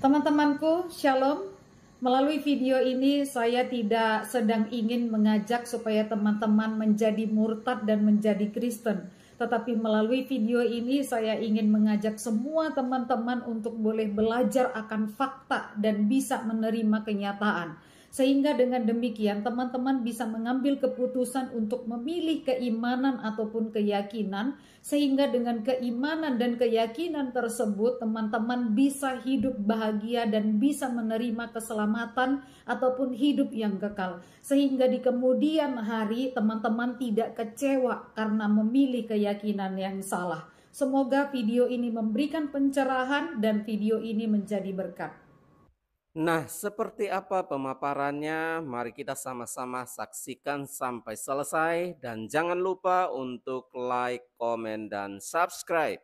Teman-temanku, Shalom. Melalui video ini saya tidak sedang ingin mengajak supaya teman-teman menjadi murtad dan menjadi Kristen. Tetapi melalui video ini saya ingin mengajak semua teman-teman untuk boleh belajar akan fakta dan bisa menerima kenyataan. Sehingga dengan demikian teman-teman bisa mengambil keputusan untuk memilih keimanan ataupun keyakinan. Sehingga dengan keimanan dan keyakinan tersebut teman-teman bisa hidup bahagia dan bisa menerima keselamatan ataupun hidup yang kekal. Sehingga di kemudian hari teman-teman tidak kecewa karena memilih keyakinan yang salah. Semoga video ini memberikan pencerahan dan video ini menjadi berkat. Nah, seperti apa pemaparannya? Mari kita sama-sama saksikan sampai selesai dan jangan lupa untuk like, komen, dan subscribe.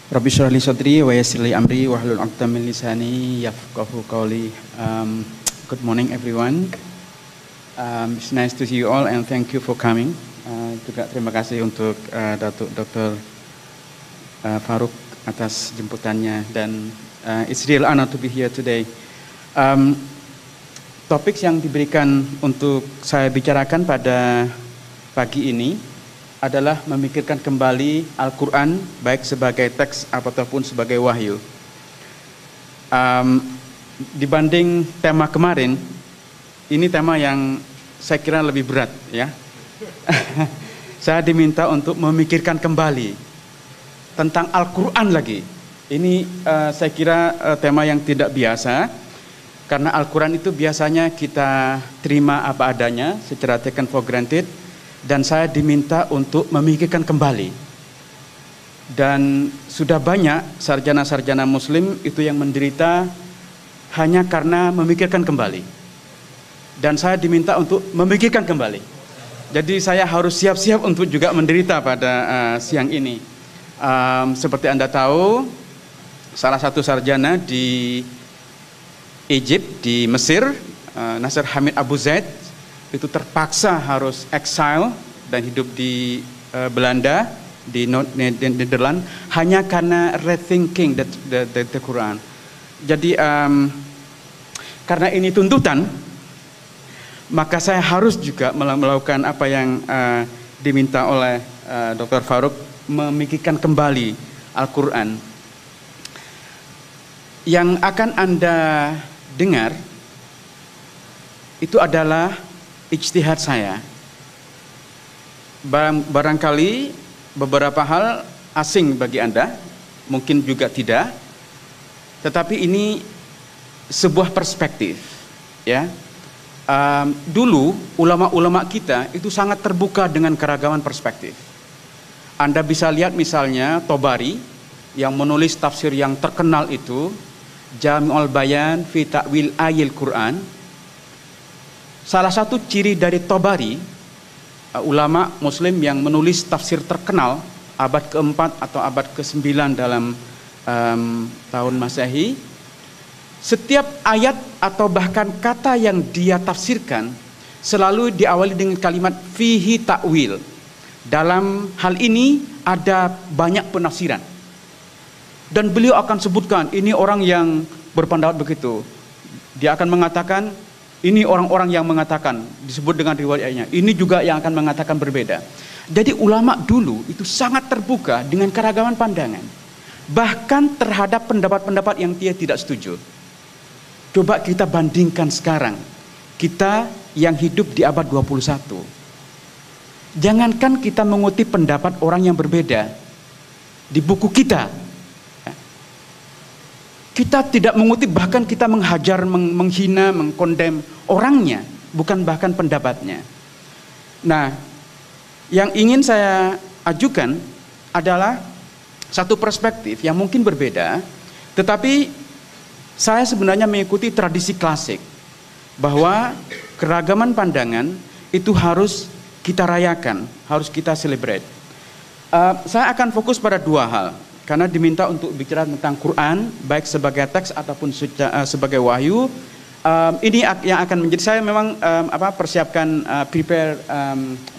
Rabbi shrah li sadri wa yassir li amri wahlul 'uqdatam min lisani yafqahu qawli. Good morning everyone. It's nice to see you all and thank you for coming. Juga terima kasih untuk Datuk Dr. Farouk atas jemputannya dan it's real honor to be here today. Topik yang diberikan untuk saya bicarakan pada pagi ini adalah memikirkan kembali Al-Quran baik sebagai teks ataupun sebagai wahyu. Dibanding tema kemarin, ini tema yang saya kira lebih berat ya. Saya diminta untuk memikirkan kembali tentang Al-Quran lagi. Ini saya kira tema yang tidak biasa, karena Al-Quran itu biasanya kita terima apa adanya, secara taken for granted, dan saya diminta untuk memikirkan kembali. Dan sudah banyak sarjana-sarjana muslim itu yang menderita hanya karena memikirkan kembali. Dan saya diminta untuk memikirkan kembali. Jadi saya harus siap-siap untuk juga menderita pada siang ini. Seperti Anda tahu, salah satu sarjana di Egypt, di Mesir, Nasir Hamid Abu Zaid, itu terpaksa harus exile dan hidup di Belanda, di Nederland, hanya karena rethinking the Quran. Jadi karena ini tuntutan, maka saya harus juga melakukan apa yang diminta oleh Dr. Farouk, memikirkan kembali Al-Quran. Yang akan Anda dengar itu adalah ijtihad saya. Barangkali beberapa hal asing bagi Anda, mungkin juga tidak. Tetapi ini sebuah perspektif, ya. Dulu ulama-ulama kita itu sangat terbuka dengan keragaman perspektif. Anda bisa lihat misalnya Tobari yang menulis tafsir yang terkenal itu, Jami'ul Bayan fi Ta'wil Ayil Quran. Salah satu ciri dari Tobari, ulama muslim yang menulis tafsir terkenal abad ke-4 atau abad ke-9 dalam tahun Masehi, setiap ayat atau bahkan kata yang dia tafsirkan selalu diawali dengan kalimat fihi ta'wil. Dalam hal ini ada banyak penafsiran. Dan beliau akan sebutkan, ini orang yang berpendapat begitu. Dia akan mengatakan, ini orang-orang yang mengatakan, disebut dengan riwayatnya. Ini juga yang akan mengatakan berbeda. Jadi ulama dulu itu sangat terbuka dengan keragaman pandangan. Bahkan terhadap pendapat-pendapat yang dia tidak setuju. Coba kita bandingkan sekarang. Kita yang hidup di abad 21. Jangankan kita mengutip pendapat orang yang berbeda. Di buku kita. Kita tidak mengutip, bahkan kita menghajar, menghina, mengkondem orangnya, bukan bahkan pendapatnya. Nah, yang ingin saya ajukan adalah satu perspektif yang mungkin berbeda, tetapi saya sebenarnya mengikuti tradisi klasik, bahwa keragaman pandangan itu harus kita rayakan, harus kita celebrate. Saya akan fokus pada dua hal. Karena diminta untuk bicara tentang Quran, baik sebagai teks ataupun sebagai wahyu. Ini yang akan menjadi, saya memang persiapkan prepare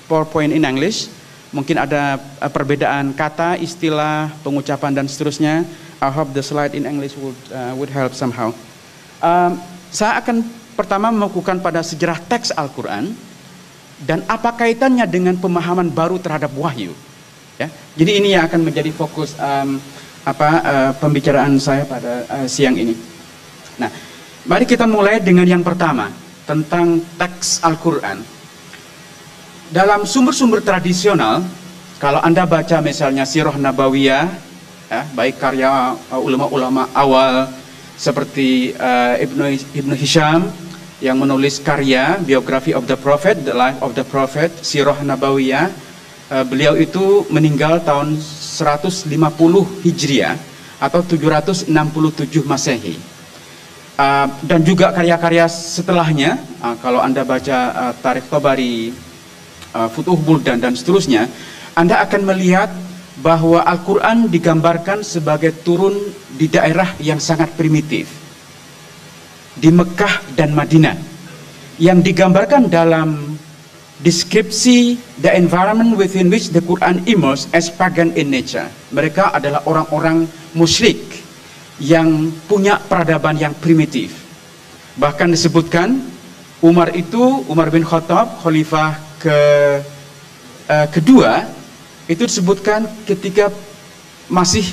PowerPoint in English. Mungkin ada perbedaan kata, istilah, pengucapan dan seterusnya. I hope the slide in English would help somehow. Saya akan pertama memfokuskan pada sejarah teks Al-Quran dan apa kaitannya dengan pemahaman baru terhadap wahyu. Ya, jadi ini yang akan menjadi fokus pembicaraan saya pada siang ini. Nah, mari kita mulai dengan yang pertama tentang teks Al-Quran. Dalam sumber-sumber tradisional, kalau Anda baca misalnya Sirah Nabawiyah, ya, baik karya ulama-ulama awal seperti Ibnu Hisham yang menulis karya Biography of the Prophet, The Life of the Prophet, Sirah Nabawiyah, beliau itu meninggal tahun 150 Hijriah atau 767 Masehi. Dan juga karya-karya setelahnya, kalau Anda baca Tarikh Tabari, Futuh Buldan dan seterusnya, Anda akan melihat bahwa Al-Quran digambarkan sebagai turun di daerah yang sangat primitif, di Mekah dan Madinah, yang digambarkan dalam deskripsi the environment within which the Quran immersed as pagan in nature. Mereka adalah orang-orang musyrik yang punya peradaban yang primitif. Bahkan disebutkan Umar bin Khattab, khalifah kedua, itu disebutkan ketika masih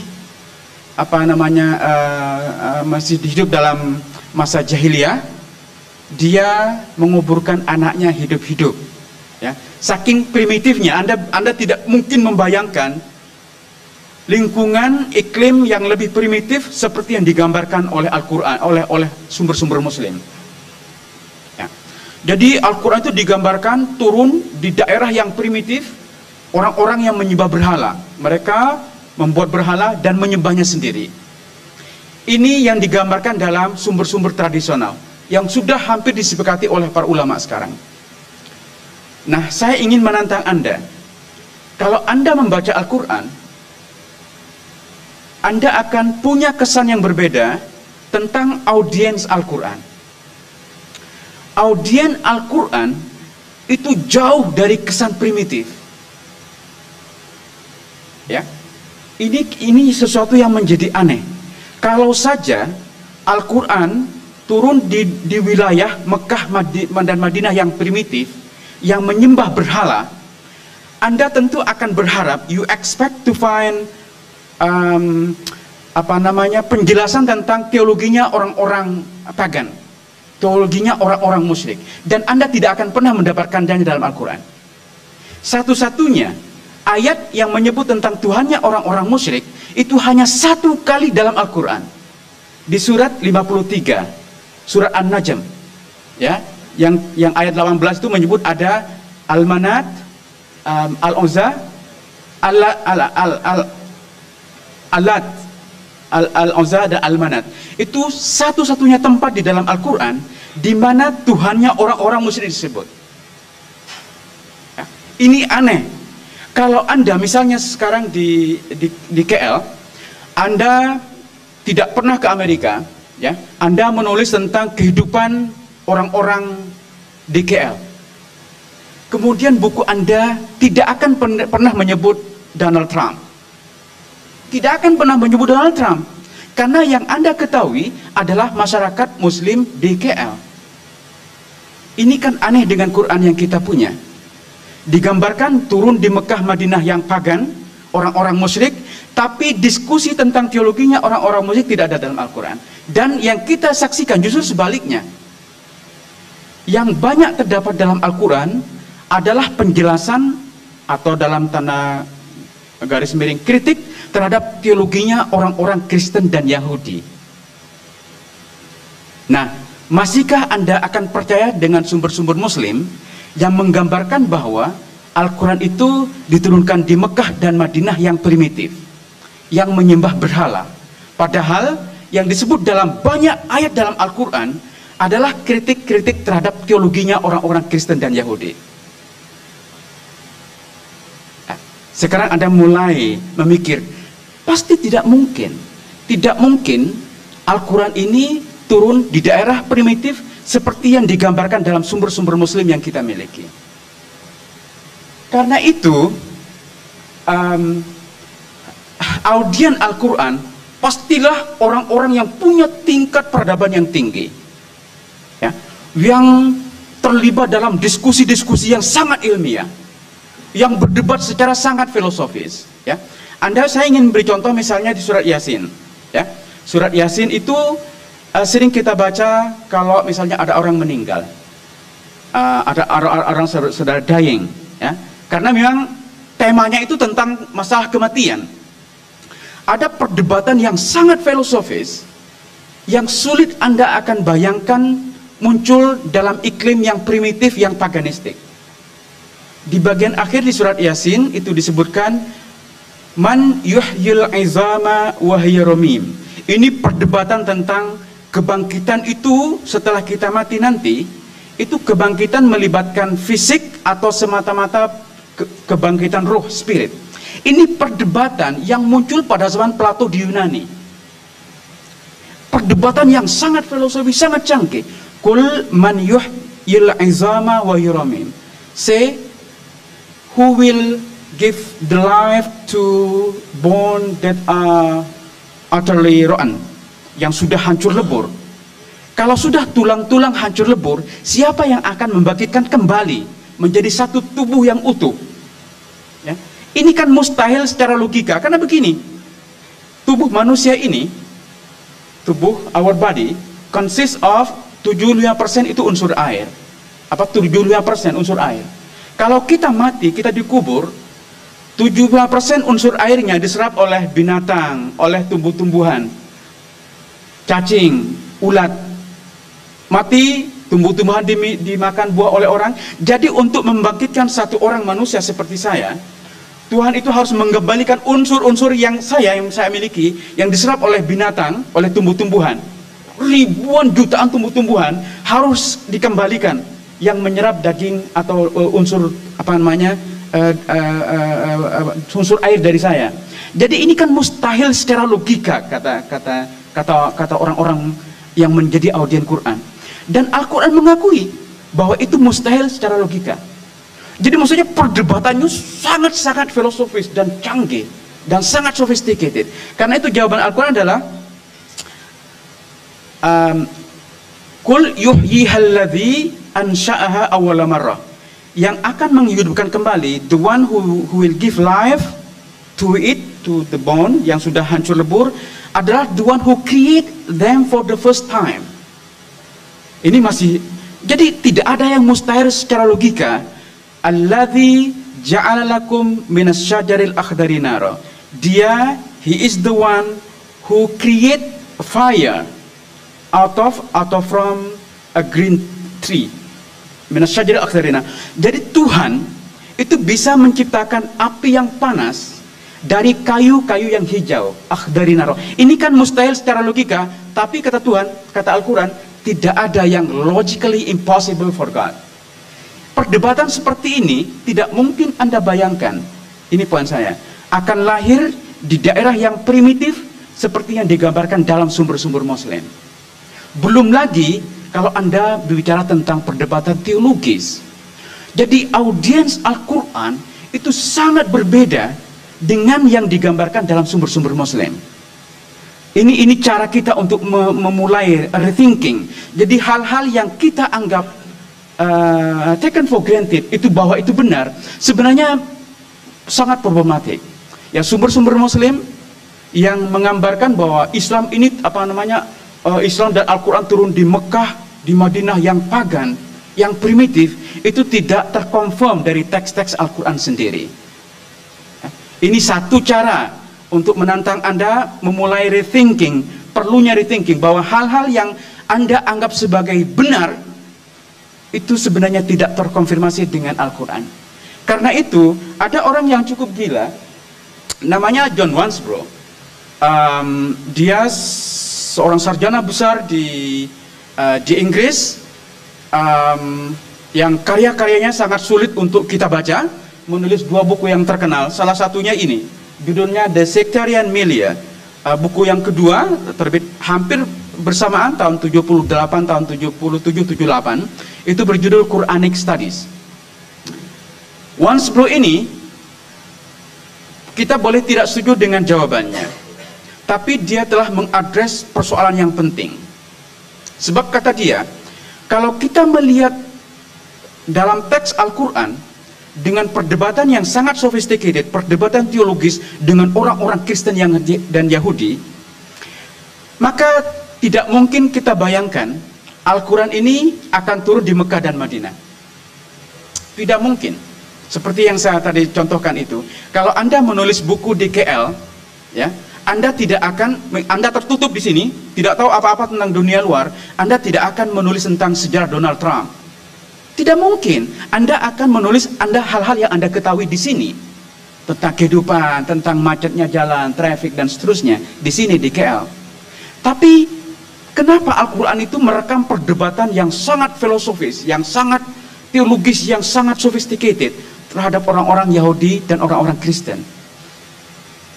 masih hidup dalam masa jahiliyah, dia menguburkan anaknya hidup-hidup. Ya, saking primitifnya, Anda tidak mungkin membayangkan lingkungan iklim yang lebih primitif seperti yang digambarkan oleh Al-Quran, oleh sumber-sumber Muslim. Ya. Jadi Al-Quran itu digambarkan turun di daerah yang primitif, orang-orang yang menyembah berhala. Mereka membuat berhala dan menyembahnya sendiri. Ini yang digambarkan dalam sumber-sumber tradisional yang sudah hampir disepakati oleh para ulama sekarang. Nah, saya ingin menantang Anda. Kalau Anda membaca Al-Quran, Anda akan punya kesan yang berbeda tentang audiens Al-Quran. Audiens Al-Quran itu jauh dari kesan primitif. Ya, ini sesuatu yang menjadi aneh. Kalau saja Al-Quran turun di wilayah Mekah dan Madinah yang primitif, yang menyembah berhala, Anda tentu akan berharap, you expect to find penjelasan tentang teologinya orang-orang pagan, teologinya orang-orang musyrik, dan Anda tidak akan pernah mendapatkannya dalam Al-Quran. Satu-satunya ayat yang menyebut tentang Tuhannya orang-orang musyrik itu hanya satu kali dalam Al-Quran, di surat 53, surat An-Najm, ya, yang ayat 18 itu menyebut ada Al-Manat, Al-Uzza, Al-Lat, Al-Uzza dan Al-Manat. Itu satu-satunya tempat di dalam Al-Quran di mana Tuhannya orang-orang musyrik disebut. Ya, ini aneh. Kalau Anda misalnya sekarang di KL, Anda tidak pernah ke Amerika, ya, Anda menulis tentang kehidupan orang-orang di KL. Kemudian buku Anda tidak akan pernah menyebut Donald Trump. Tidak akan pernah menyebut Donald Trump. Karena yang Anda ketahui adalah masyarakat Muslim di KL. Ini kan aneh dengan Quran yang kita punya. Digambarkan turun di Mekah Madinah yang pagan, orang-orang musyrik, tapi diskusi tentang teologinya orang-orang musyrik tidak ada dalam Al-Quran. Dan yang kita saksikan justru sebaliknya. Yang banyak terdapat dalam Al-Quran adalah penjelasan atau dalam tanda garis miring kritik terhadap teologinya orang-orang Kristen dan Yahudi. Nah, masihkah Anda akan percaya dengan sumber-sumber Muslim yang menggambarkan bahwa Al-Quran itu diturunkan di Mekah dan Madinah yang primitif, yang menyembah berhala? Padahal yang disebut dalam banyak ayat dalam Al-Quran adalah kritik-kritik terhadap teologinya orang-orang Kristen dan Yahudi. Sekarang Anda mulai memikir, pasti tidak mungkin Al-Quran ini turun di daerah primitif seperti yang digambarkan dalam sumber-sumber Muslim yang kita miliki. Karena itu, audien Al-Quran pastilah orang-orang yang punya tingkat peradaban yang tinggi, ya, yang terlibat dalam diskusi-diskusi yang sangat ilmiah, yang berdebat secara sangat filosofis, ya. Saya ingin beri contoh misalnya di surat Yasin, ya. Surat Yasin itu sering kita baca kalau misalnya ada orang meninggal, ada orang saudara dying, ya. Karena memang temanya itu tentang masalah kematian. Ada perdebatan yang sangat filosofis yang sulit Anda akan bayangkan muncul dalam iklim yang primitif, yang paganistik. Di bagian akhir di surat Yasin itu disebutkan man yuhyil izama wa hiya ramim. Ini perdebatan tentang kebangkitan itu setelah kita mati nanti. Itu kebangkitan melibatkan fisik atau semata-mata kebangkitan roh, spirit. Ini perdebatan yang muncul pada zaman Plato di Yunani. Perdebatan yang sangat filosofis, sangat canggih. Kul man yuhyil izama wa yuramim. Say, who will give the life to bone that are utterly rotten, yang sudah hancur lebur. Kalau sudah tulang-tulang hancur lebur, siapa yang akan membangkitkan kembali menjadi satu tubuh yang utuh? Ya. Ini kan mustahil secara logika, karena begini, tubuh manusia ini, tubuh our body consists of 75% itu unsur air. 75% unsur air. Kalau kita mati, kita dikubur, 75% unsur airnya diserap oleh binatang, oleh tumbuh-tumbuhan, cacing, ulat. Mati, tumbuh-tumbuhan dimakan buah oleh orang. Jadi untuk membangkitkan satu orang manusia seperti saya, Tuhan itu harus mengembalikan unsur-unsur yang saya miliki, yang diserap oleh binatang, oleh tumbuh-tumbuhan. Ribuan jutaan tumbuh-tumbuhan harus dikembalikan yang menyerap daging atau unsur unsur air dari saya. Jadi ini kan mustahil secara logika, kata orang-orang yang menjadi audien Quran. Dan Al-Quran mengakui bahwa itu mustahil secara logika. Jadi maksudnya perdebatannya sangat-sangat filosofis dan canggih dan sangat sophisticated. Karena itu jawaban Al-Quran adalah Kul yuhyihalladzi ansha'aha awwala marrah. Yang akan menghidupkan kembali, the one who will give life to it, to the bone yang sudah hancur lebur, adalah the one who create them for the first time. Ini masih, jadi tidak ada yang mustahil secara logika. Alladzi ja'ala lakum minas syajaril akhdari nara. Dia, he is the one who create fire out of from a green tree. Minas syajaril akhdari nara. Jadi Tuhan itu bisa menciptakan api yang panas dari kayu-kayu yang hijau, akhdari nara. Ini kan mustahil secara logika, tapi kata Tuhan, kata Al-Quran, tidak ada yang logically impossible for God. Perdebatan seperti ini tidak mungkin Anda bayangkan, ini poin saya, akan lahir di daerah yang primitif seperti yang digambarkan dalam sumber-sumber Muslim. Belum lagi kalau Anda berbicara tentang perdebatan teologis. Jadi audiens Al-Quran itu sangat berbeda dengan yang digambarkan dalam sumber-sumber Muslim. Ini cara kita untuk memulai rethinking. Jadi hal-hal yang kita anggap taken for granted, itu bahwa itu benar, sebenarnya sangat problematik. Ya, sumber-sumber Muslim yang menggambarkan bahwa Islam ini Islam dan Al-Quran turun di Mekah, di Madinah yang pagan, yang primitif, itu tidak terkonfirm dari teks-teks Al-Quran sendiri. Ini satu cara untuk menantang Anda memulai rethinking, perlunya rethinking bahwa hal-hal yang Anda anggap sebagai benar itu sebenarnya tidak terkonfirmasi dengan Al-Quran. Karena itu ada orang yang cukup gila, namanya John Wansbrough. Dia seorang sarjana besar di Inggris, yang karya-karyanya sangat sulit untuk kita baca. Menulis 2 buku yang terkenal, salah satunya ini, judulnya The Sectarian Milieu. Buku yang kedua terbit hampir bersamaan tahun 78, tahun 77-78, itu berjudul Quranic Studies. Wansbrough ini kita boleh tidak setuju dengan jawabannya, tapi dia telah mengadres persoalan yang penting. Sebab kata dia, kalau kita melihat dalam teks Al-Quran dengan perdebatan yang sangat sophisticated, perdebatan teologis dengan orang-orang Kristen dan Yahudi, maka tidak mungkin kita bayangkan Al-Quran ini akan turun di Mekah dan Madinah. Tidak mungkin. Seperti yang saya tadi contohkan itu, kalau Anda menulis buku di KL, ya, Anda tertutup di sini, tidak tahu apa-apa tentang dunia luar, Anda tidak akan menulis tentang sejarah Donald Trump. Tidak mungkin. Anda akan menulis hal-hal yang Anda ketahui di sini, tentang kehidupan, tentang macetnya jalan, traffic dan seterusnya di sini di KL. Tapi kenapa Al-Quran itu merekam perdebatan yang sangat filosofis, yang sangat teologis, yang sangat sophisticated terhadap orang-orang Yahudi dan orang-orang Kristen?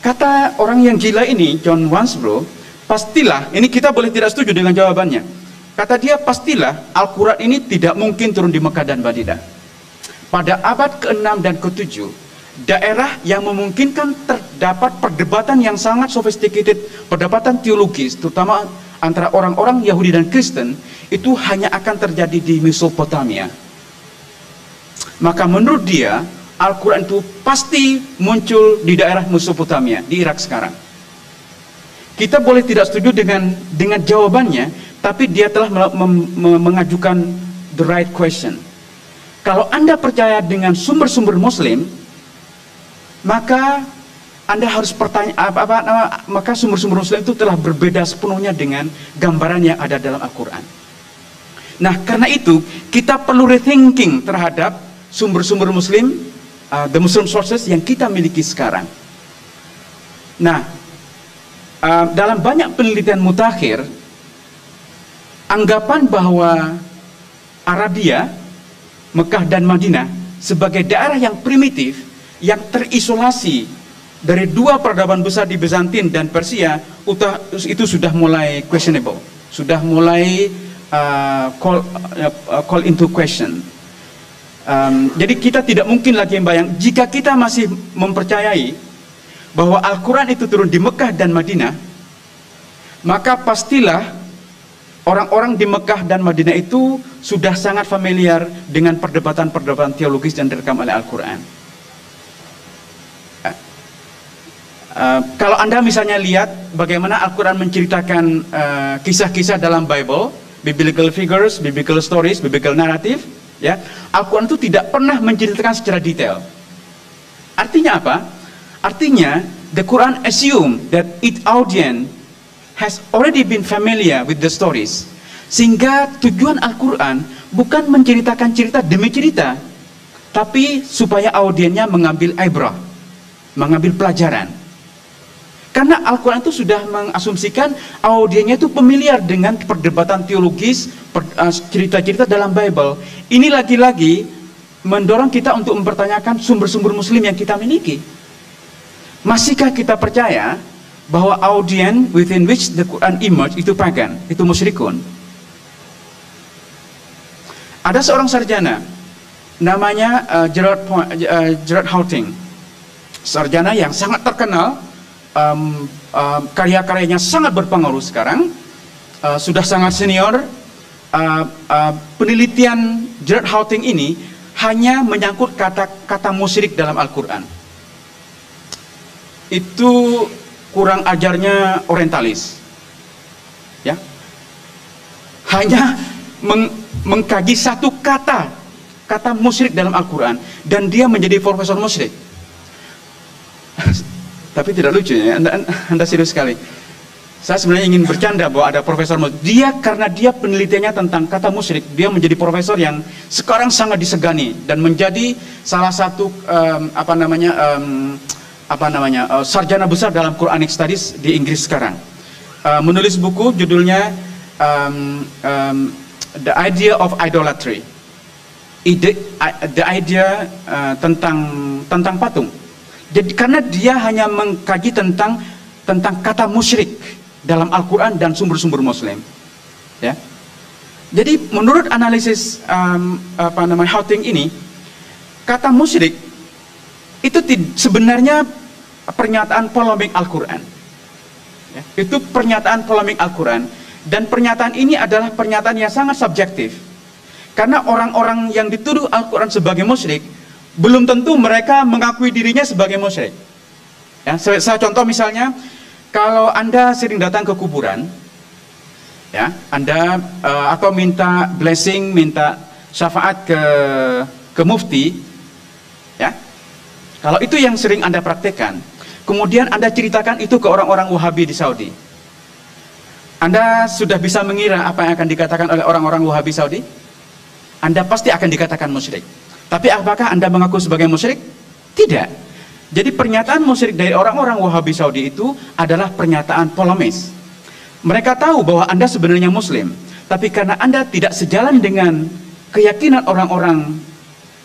Kata orang yang gila ini, John Wansbrough, pastilah, ini kita boleh tidak setuju dengan jawabannya. Kata dia, pastilah Al-Quran ini tidak mungkin turun di Mekah dan Madinah. Pada abad ke-6 dan ke-7, daerah yang memungkinkan terdapat perdebatan yang sangat sophisticated, perdebatan teologis, terutama antara orang-orang Yahudi dan Kristen, itu hanya akan terjadi di Mesopotamia. Maka menurut dia, Al-Quran itu pasti muncul di daerah Mesopotamia, di Irak sekarang. Kita boleh tidak setuju dengan jawabannya, tapi dia telah mengajukan the right question. Kalau Anda percaya dengan sumber-sumber Muslim, maka Anda harus maka sumber-sumber Muslim itu telah berbeda sepenuhnya dengan gambaran yang ada dalam Al-Quran. Nah, karena itu kita perlu rethinking terhadap sumber-sumber Muslim, the Muslim sources yang kita miliki sekarang. Nah, dalam banyak penelitian mutakhir, anggapan bahwa Arabia, Mekah dan Madinah sebagai daerah yang primitif, yang terisolasi dari dua peradaban besar di Bizantin dan Persia, itu sudah mulai questionable, sudah mulai call into question. Jadi kita tidak mungkin lagi membayang, jika kita masih mempercayai bahwa Al-Quran itu turun di Mekah dan Madinah, maka pastilah orang-orang di Mekah dan Madinah itu sudah sangat familiar dengan perdebatan-perdebatan teologis yang direkam oleh Al-Quran. Kalau Anda misalnya lihat bagaimana Al-Quran menceritakan kisah-kisah dalam Bible, biblical figures, biblical stories, biblical narrative, ya, Al-Quran itu tidak pernah menceritakan secara detail. Artinya apa? Artinya the Quran assume that its audience has already been familiar with the stories. Sehingga tujuan Al-Quran bukan menceritakan cerita demi cerita, tapi supaya audiensnya mengambil ibrah, mengambil pelajaran. Karena Al-Quran itu sudah mengasumsikan audiensnya itu familiar dengan perdebatan teologis, cerita-cerita dalam Bible. Ini lagi-lagi mendorong kita untuk mempertanyakan sumber-sumber Muslim yang kita miliki. Masihkah kita percaya bahwa audience within which the Quran emerged itu pagan, itu musyrikun? Ada seorang sarjana namanya Gerard Houghting, sarjana yang sangat terkenal, karya-karyanya sangat berpengaruh sekarang, sudah sangat senior. Penelitian Gerard Houghting ini hanya menyangkut kata musyrik dalam Al-Quran. Itu kurang ajarnya orientalis, ya. Hanya mengkaji satu kata musyrik dalam Al-Quran, dan dia menjadi profesor musyrik. Tapi tidak lucu ya, anda serius sekali. Saya sebenarnya ingin bercanda bahwa ada profesor musyrik. Karena dia penelitiannya tentang kata musyrik, dia menjadi profesor yang sekarang sangat disegani dan menjadi salah satu sarjana besar dalam Quranic Studies di Inggris sekarang. Menulis buku judulnya The Idea of Idolatry, the idea tentang patung. Jadi karena dia hanya mengkaji tentang kata musyrik dalam Al-Quran dan sumber-sumber Muslim, ya. Jadi menurut analisis Houghting ini, kata musyrik itu sebenarnya pernyataan polemik Al-Quran. Ya, itu pernyataan polemik Al-Quran, dan pernyataan ini adalah pernyataan yang sangat subjektif. Karena orang-orang yang dituduh Al-Quran sebagai musyrik belum tentu mereka mengakui dirinya sebagai musyrik. Ya, saya contoh misalnya, kalau Anda sering datang ke kuburan, ya, Anda atau minta blessing, minta syafaat ke mufti, ya, kalau itu yang sering Anda praktekkan, kemudian Anda ceritakan itu ke orang-orang Wahabi di Saudi, Anda sudah bisa mengira apa yang akan dikatakan oleh orang-orang Wahabi Saudi? Anda pasti akan dikatakan musyrik. Tapi apakah Anda mengaku sebagai musyrik? Tidak. Jadi pernyataan musyrik dari orang-orang Wahabi Saudi itu adalah pernyataan polemis. Mereka tahu bahwa Anda sebenarnya Muslim, tapi karena Anda tidak sejalan dengan keyakinan orang-orang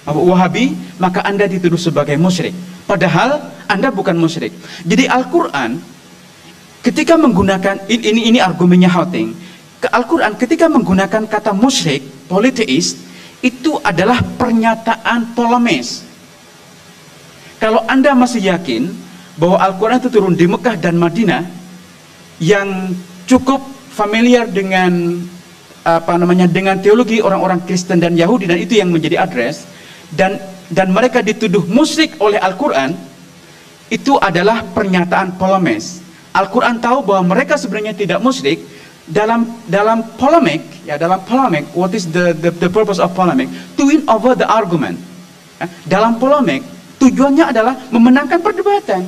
Wahabi, maka Anda dituduh sebagai musyrik. Padahal Anda bukan musyrik. Jadi Al-Quran ketika menggunakan, ini argumennya Houting, Al-Quran ketika menggunakan kata musyrik, politeis, itu adalah pernyataan polemis. Kalau Anda masih yakin bahwa Al-Quran itu turun di Mekah dan Madinah, yang cukup familiar dengan dengan teologi orang-orang Kristen dan Yahudi, dan itu yang menjadi address, dan mereka dituduh musyrik oleh Al-Quran, itu adalah pernyataan polemis. Al-Quran tahu bahwa mereka sebenarnya tidak musyrik. Dalam polemik, ya, dalam polemik, what is the purpose of polemic? To win over the argument. Dalam polemik, tujuannya adalah memenangkan perdebatan.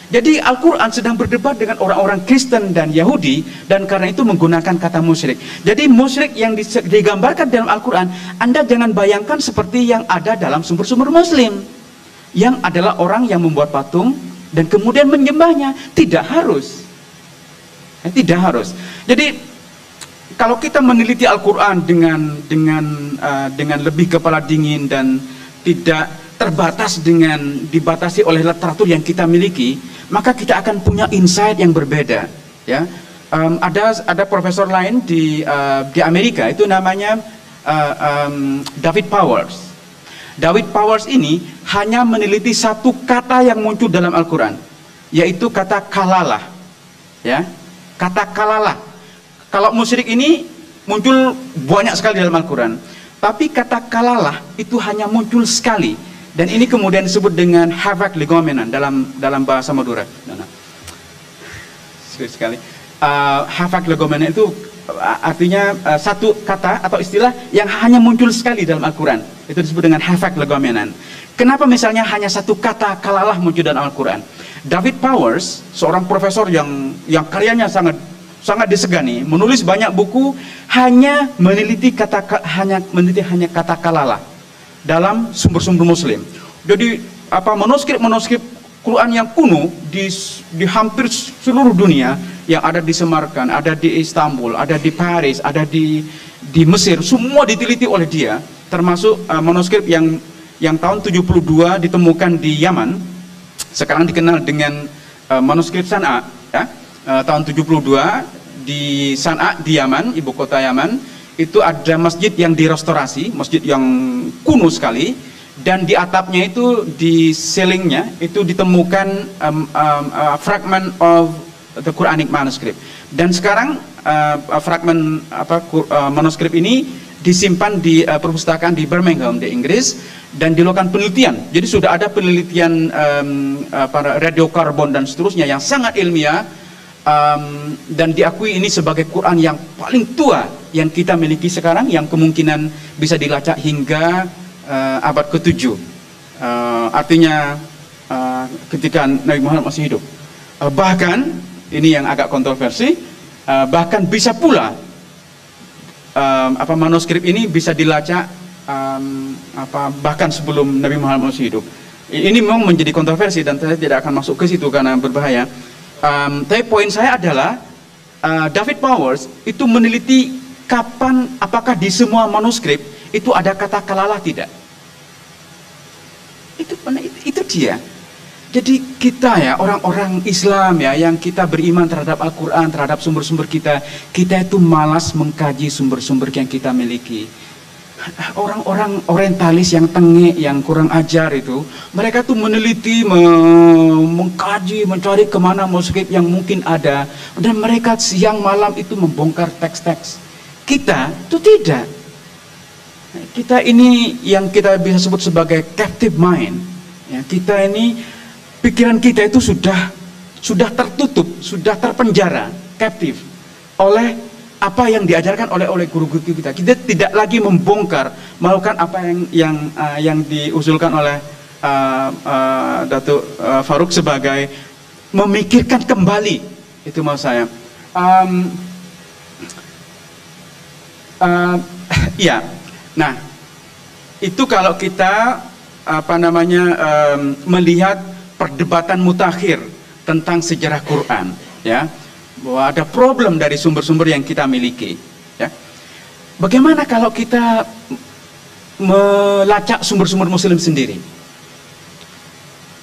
Jadi Al-Quran sedang berdebat dengan orang-orang Kristen dan Yahudi, dan karena itu menggunakan kata musyrik. Jadi musyrik yang digambarkan dalam Al-Quran, Anda jangan bayangkan seperti yang ada dalam sumber-sumber Muslim, yang adalah orang yang membuat patung dan kemudian menyembahnya. Tidak harus. Tidak harus. Jadi kalau kita meneliti Al-Quran dengan lebih kepala dingin dan tidak terbatas dengan dibatasi oleh literatur yang kita miliki, maka kita akan punya insight yang berbeda. Ya, ada profesor lain di Amerika, itu namanya David Powers. David Powers ini hanya meneliti satu kata yang muncul dalam Al-Quran, yaitu kata kalalah. Ya. Kata kalalah. Kalau musyrik ini muncul banyak sekali dalam Al-Quran, tapi kata kalalah itu hanya muncul sekali, dan ini kemudian disebut dengan havak legomenon dalam bahasa Madura. Sekali. Havak legomenon itu artinya satu kata atau istilah yang hanya muncul sekali dalam Al-Quran. Itu disebut dengan havak legomenon. Kenapa misalnya hanya satu kata kalalah muncul dalam Al-Quran? David Powers, seorang profesor yang karyanya sangat disegani, menulis banyak buku, hanya meneliti hanya kata kalalah dalam sumber-sumber Muslim. Jadi manuskrip Quran yang kuno di hampir seluruh dunia, yang ada di Semarkand, ada di Istanbul, ada di Paris, ada di Mesir, semua diteliti oleh dia, termasuk manuskrip yang tahun 72 ditemukan di Yaman. Sekarang dikenal dengan manuskrip San'a, ya. Tahun 72 di San'a di Yaman, ibu kota Yaman, itu ada masjid yang direstorasi, masjid yang kuno sekali, dan di atapnya itu, di ceilingnya itu ditemukan fragment of the Quranic manuscript. Dan sekarang fragmen manuskrip ini disimpan di perpustakaan di Birmingham di Inggris, dan dilakukan penelitian. Jadi sudah ada penelitian para radiokarbon dan seterusnya yang sangat ilmiah, dan diakui ini sebagai Quran yang paling tua yang kita miliki sekarang, yang kemungkinan bisa dilacak hingga abad ke-7. Artinya ketika Nabi Muhammad masih hidup. Bahkan ini yang agak kontroversi, bahkan bisa pula manuskrip ini bisa dilacak bahkan sebelum Nabi Muhammad masih hidup. Ini memang menjadi kontroversi dan saya tidak akan masuk ke situ karena berbahaya. Tapi poin saya adalah David Powers itu meneliti kapan, apakah di semua manuskrip itu ada kata kalalah tidak. Itu dia. Jadi kita, ya, orang-orang Islam, ya, yang kita beriman terhadap Al-Quran, terhadap sumber-sumber kita itu malas mengkaji sumber-sumber yang kita miliki. orang-orang orientalis yang tengik, yang kurang ajar itu, mereka tuh meneliti, mengkaji, mencari kemana manuskrip yang mungkin ada, dan mereka siang malam itu membongkar teks-teks. Kita itu tidak. Kita ini yang kita bisa sebut sebagai captive mind. Ya, kita ini, pikiran kita itu sudah tertutup, sudah terpenjara, captive oleh apa yang diajarkan oleh guru-guru kita. Kita tidak lagi membongkar, melakukan apa yang diusulkan oleh Datuk Farouk sebagai memikirkan kembali. Itu maksud saya. Ya, nah itu kalau kita melihat perdebatan mutakhir tentang sejarah Quran, ya. Bahwa ada problem dari sumber-sumber yang kita miliki, ya. Bagaimana kalau kita melacak sumber-sumber Muslim sendiri?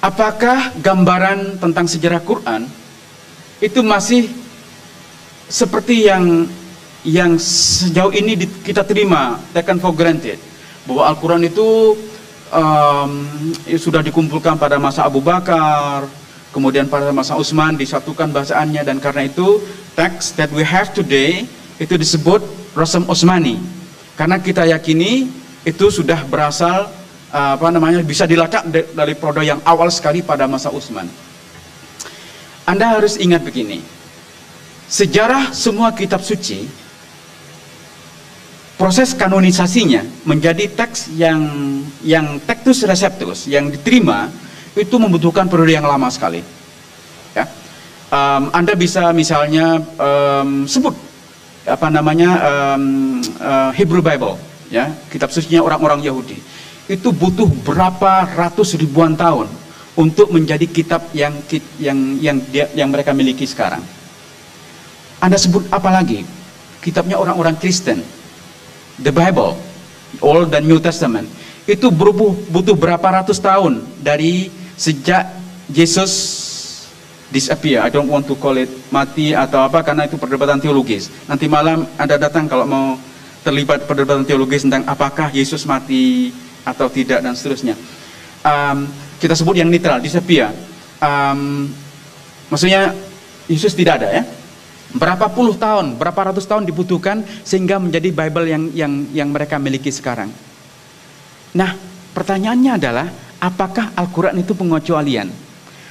Apakah gambaran tentang sejarah Quran itu masih seperti yang sejauh ini kita terima, taken for granted, bahwa Al-Quran itu sudah dikumpulkan pada masa Abu Bakar, kemudian pada masa Utsman disatukan bahasaannya, dan karena itu teks that we have today itu disebut Rasam Utsmani, karena kita yakini itu sudah berasal bisa dilacak dari periode yang awal sekali pada masa Utsman. Anda harus ingat begini, sejarah semua kitab suci, proses kanonisasinya menjadi teks yang Textus Receptus yang diterima itu membutuhkan periode yang lama sekali, ya. Anda bisa misalnya sebut Hebrew Bible, ya, kitab sucinya orang-orang Yahudi, itu butuh berapa ratus ribuan tahun untuk menjadi kitab yang mereka miliki sekarang. Anda sebut apa lagi? Kitabnya orang-orang Kristen, the Bible, Old dan New Testament, itu butuh berapa ratus tahun dari sejak Yesus disappear. I don't want to call it mati atau apa, karena itu perdebatan teologis. Nanti malam Anda datang kalau mau terlibat perdebatan teologis tentang apakah Yesus mati atau tidak dan seterusnya. Kita sebut yang netral, disappear. Maksudnya Yesus tidak ada, ya. Berapa puluh tahun, berapa ratus tahun dibutuhkan sehingga menjadi Bible yang mereka miliki sekarang. Nah, pertanyaannya adalah, apakah Al-Quran itu pengecualian?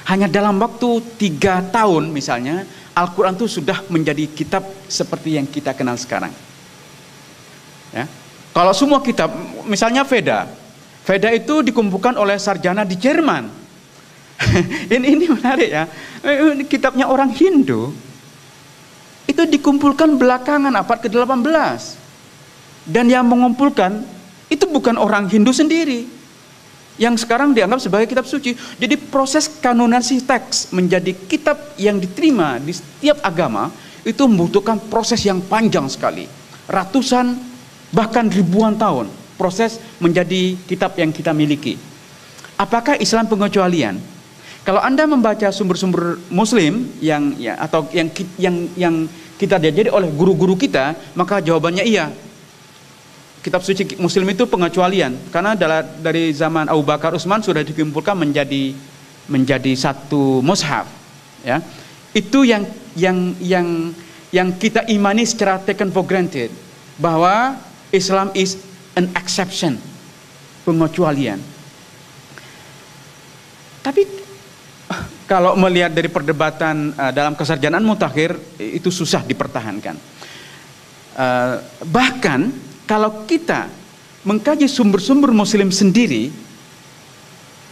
Hanya dalam waktu 3 tahun misalnya, Al-Quran itu sudah menjadi kitab seperti yang kita kenal sekarang, ya. Kalau semua kitab, misalnya Veda itu dikumpulkan oleh sarjana di Jerman. ini menarik, ya. Ini kitabnya orang Hindu, itu dikumpulkan belakangan abad ke-18, dan yang mengumpulkan itu bukan orang Hindu sendiri yang sekarang dianggap sebagai kitab suci. Jadi proses kanonasi teks menjadi kitab yang diterima di setiap agama itu membutuhkan proses yang panjang sekali, ratusan bahkan ribuan tahun proses menjadi kitab yang kita miliki. Apakah Islam pengecualian? Kalau Anda membaca sumber-sumber Muslim yang kita diajari oleh guru-guru kita, maka jawabannya iya. Kitab suci Muslim itu pengecualian, karena dari zaman Abu Bakar, Utsman sudah dikumpulkan menjadi satu mushaf, ya. Itu yang kita imani secara taken for granted, bahwa Islam is an exception, pengecualian. Tapi kalau melihat dari perdebatan dalam kesarjanaan mutakhir, itu susah dipertahankan. Bahkan kalau kita mengkaji sumber-sumber Muslim sendiri,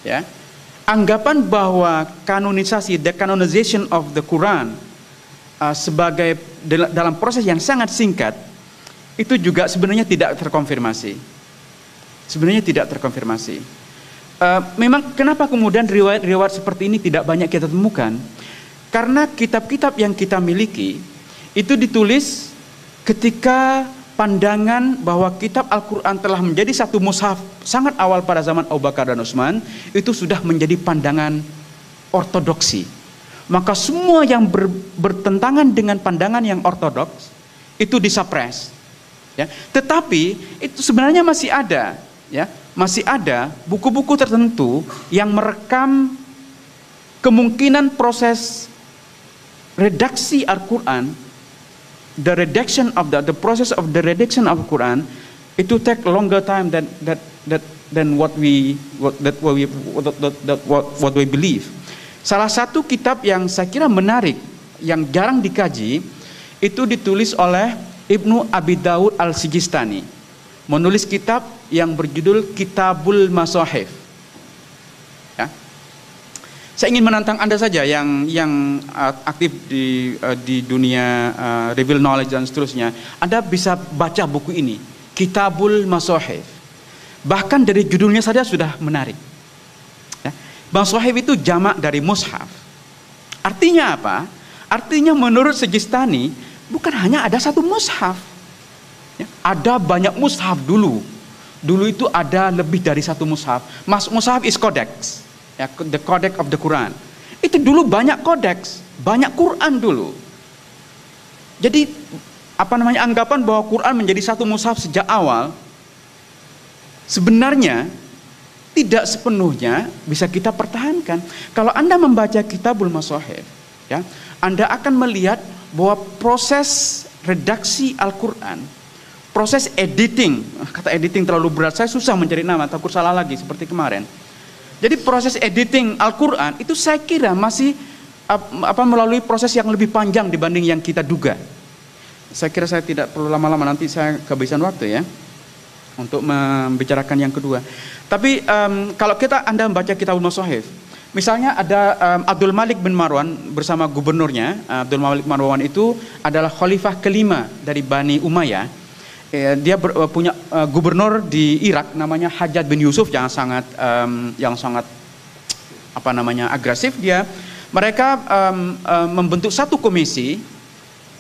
ya, anggapan bahwa kanonisasi, the canonization of the Quran sebagai dalam proses yang sangat singkat, itu juga sebenarnya tidak terkonfirmasi. Memang kenapa kemudian riwayat-riwayat seperti ini tidak banyak kita temukan? Karena kitab-kitab yang kita miliki itu ditulis ketika pandangan bahwa kitab Al-Quran telah menjadi satu mushaf sangat awal pada zaman Abu Bakar dan Utsman, itu sudah menjadi pandangan ortodoksi. Maka semua yang bertentangan dengan pandangan yang ortodoks itu disuppress, Ya, tetapi itu sebenarnya masih ada, ya, masih ada buku-buku tertentu yang merekam kemungkinan proses redaksi Al-Quran, the process of the redaction of Al-Quran, itu take longer time than what we believe. Salah satu kitab yang saya kira menarik, yang jarang dikaji, itu ditulis oleh Ibnu Abi Daud Al-Sijistani, menulis kitab yang berjudul Kitabul Masahif. Ya. Saya ingin menantang Anda saja yang aktif di dunia reveal knowledge dan seterusnya. Anda bisa baca buku ini, Kitabul Masahif. Bahkan dari judulnya saja sudah menarik. Ya. Masahif itu jamak dari mushaf. Artinya apa? Artinya menurut Sijistani, bukan hanya ada satu mushaf, ya, ada banyak mushaf dulu. Dulu itu ada lebih dari satu mushaf. Mushaf is codex, ya, the codex of the Quran. Itu dulu banyak codex, banyak Quran dulu. Jadi anggapan bahwa Quran menjadi satu mushaf sejak awal sebenarnya tidak sepenuhnya bisa kita pertahankan. Kalau Anda membaca Kitabul Masahif, ya, Anda akan melihat bahwa proses redaksi Al-Quran, proses editing, kata editing terlalu berat, saya susah mencari nama, takut salah lagi seperti kemarin. Jadi proses editing Al-Quran itu saya kira masih melalui proses yang lebih panjang dibanding yang kita duga. Saya kira saya tidak perlu lama-lama, nanti saya kehabisan waktu ya untuk membicarakan yang kedua. Tapi kalau Anda membaca Kitabul Masahif, misalnya ada Abdul Malik bin Marwan bersama gubernurnya. Abdul Malik bin Marwan itu adalah khalifah kelima dari Bani Umayyah. Dia punya gubernur di Irak namanya Hajjaj bin Yusuf yang sangat agresif. Mereka membentuk satu komisi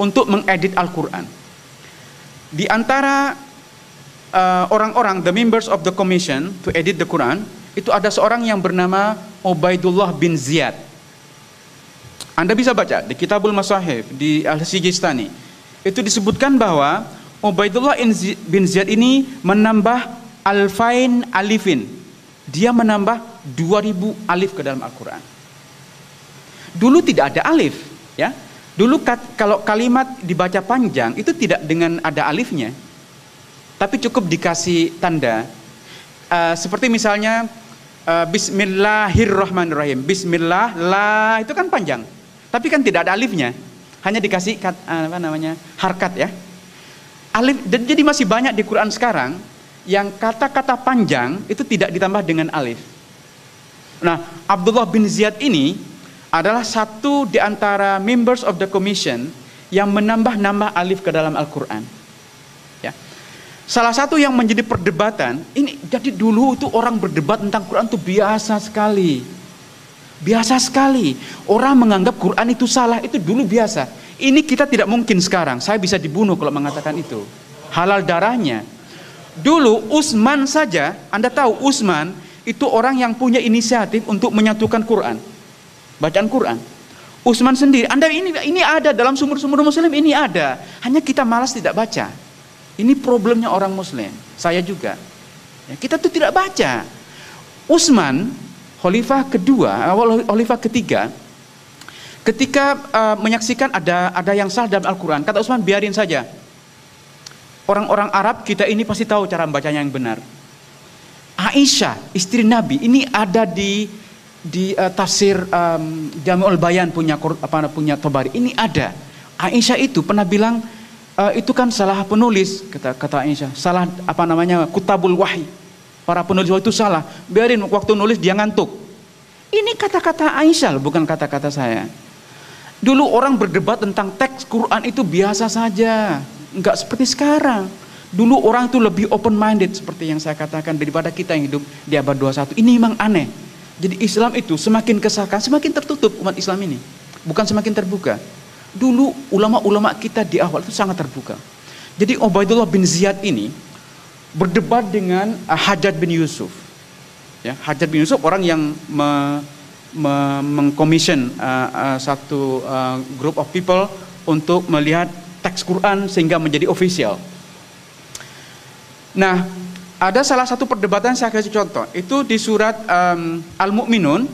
untuk mengedit Al-Quran. Di antara orang-orang, the members of the commission to edit the Quran, itu ada seorang yang bernama Ubaidullah bin Ziyad. Anda bisa baca di Kitabul Masahif di Al-Sijistani. Itu disebutkan bahwa Ubaidullah bin Ziyad ini menambah alfain alifin. Dia menambah 2000 alif ke dalam Al-Quran. Dulu tidak ada alif, ya. Dulu kalau kalimat dibaca panjang itu tidak dengan ada alifnya, tapi cukup dikasih tanda. Seperti misalnya Bismillahirrahmanirrahim. Bismillah, la itu kan panjang, tapi kan tidak ada alifnya, hanya dikasih harkat, ya. Alif. Dan jadi masih banyak di Quran sekarang yang kata-kata panjang itu tidak ditambah dengan alif. Nah, Abdullah bin Ziyad ini adalah satu di antara members of the commission yang menambah-nambah alif ke dalam Al-Quran. Ya. Salah satu yang menjadi perdebatan ini, jadi dulu itu orang berdebat tentang Quran itu biasa sekali. Biasa sekali. Orang menganggap Quran itu salah, itu dulu biasa. Ini kita tidak mungkin sekarang. Saya bisa dibunuh kalau mengatakan itu. Halal darahnya. Dulu Utsman saja, Anda tahu Utsman itu orang yang punya inisiatif untuk menyatukan Quran. Bacaan Quran. Utsman sendiri, Anda ini ada dalam sumber-sumber Muslim, ini ada. Hanya kita malas tidak baca. Ini problemnya orang Muslim. Saya juga. Ya, kita tuh tidak baca. Utsman, khalifah kedua, khalifah ketiga, ketika menyaksikan ada yang salah dalam Al-Quran, kata Utsman, biarin saja. Orang-orang Arab kita ini pasti tahu cara membacanya yang benar. Aisyah, istri Nabi, ini ada di tafsir Jami'ul Bayan punya Tabari. Ini ada. Aisyah itu pernah bilang, itu kan salah penulis, kata Aisyah. Salah kutabul wahyi. Para penulis itu salah. Biarin, waktu nulis dia ngantuk. Ini kata-kata Aisyah, bukan kata-kata saya. Dulu orang berdebat tentang teks Quran itu biasa saja. Enggak seperti sekarang. Dulu orang itu lebih open minded seperti yang saya katakan daripada kita yang hidup di abad 21. Ini memang aneh. Jadi Islam itu semakin kesahkan, semakin tertutup umat Islam ini. Bukan semakin terbuka. Dulu ulama-ulama kita di awal itu sangat terbuka. Jadi Ubaidullah bin Ziyad ini berdebat dengan Hajjaj bin Yusuf. Ya, Hajjaj bin Yusuf orang yang mengkomission satu group of people untuk melihat teks Quran sehingga menjadi official. Nah, ada salah satu perdebatan saya kasih contoh. Itu di surat Al-Mu'minun,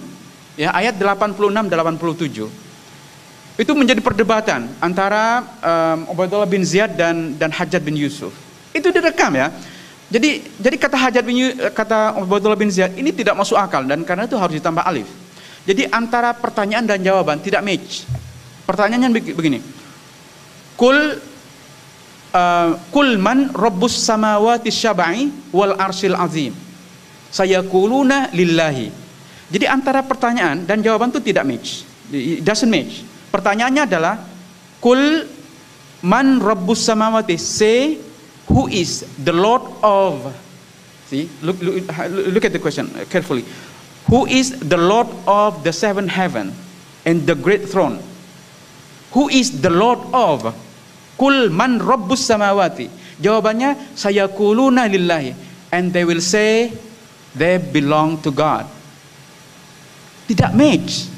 ya, ayat 86-87. Itu menjadi perdebatan antara Ubaidullah bin Ziyad dan Hajjaj bin Yusuf. Itu direkam ya. Jadi kata Ubaidullah bin Ziyad ini tidak masuk akal, dan karena itu harus ditambah alif. Jadi antara pertanyaan dan jawaban tidak match. Pertanyaannya begini. Kul man rabbus samawati syab'i wal arsyil azim. Sayaquluna lillahi. Jadi antara pertanyaan dan jawaban itu tidak match. It doesn't match. Pertanyaannya adalah kul man rabbus samawati, say who is the Lord of. See, look at the question carefully. Who is the Lord of the seven heaven and the great throne? Who is the Lord of? Kul man rabbus samawati. Jawabannya sayaquluna lillahi, and they will say they belong to God. Tidak match.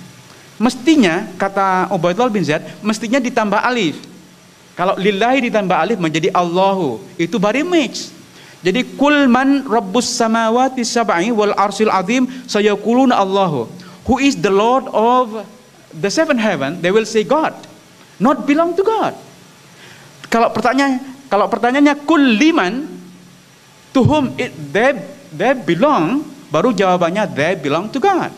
Mestinya kata Ubaidullah bin Ziyad mestinya ditambah alif. Kalau lillahi ditambah alif menjadi Allahu, itu baru match. Jadi kul man rabbus samawati sab'i wal arsyil azim sayaquluna Allahu. Who is the Lord of the seven heaven? They will say God, not belong to God. Kalau pertanyaannya kul liman, to whom they belong, baru jawabannya they belong to God.